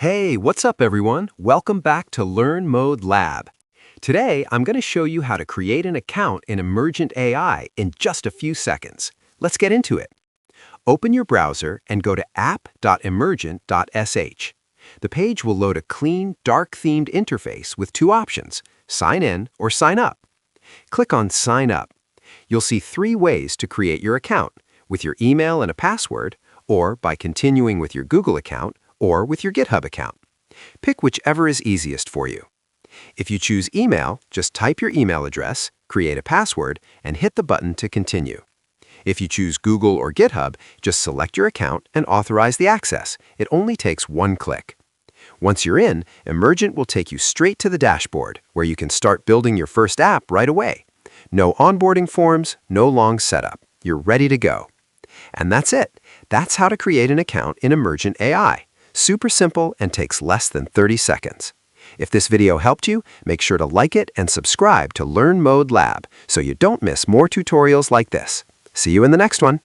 Hey, what's up everyone? Welcome back to Learn Mode Lab. Today, I'm going to show you how to create an account in Emergent AI in just a few seconds. Let's get into it. Open your browser and go to app.emergent.sh. The page will load a clean, dark-themed interface with two options, sign in or sign up. Click on Sign Up. You'll see three ways to create your account, with your email and a password, or by continuing with your Google account, or with your GitHub account. Pick whichever is easiest for you. If you choose email, just type your email address, create a password, and hit the button to continue. If you choose Google or GitHub, just select your account and authorize the access. It only takes one click. Once you're in, Emergent will take you straight to the dashboard, where you can start building your first app right away. No onboarding forms, no long setup. You're ready to go. And that's it. That's how to create an account in Emergent AI. Super simple and takes less than 30 seconds. If this video helped you, make sure to like it and subscribe to Learn Mode Lab so you don't miss more tutorials like this. See you in the next one.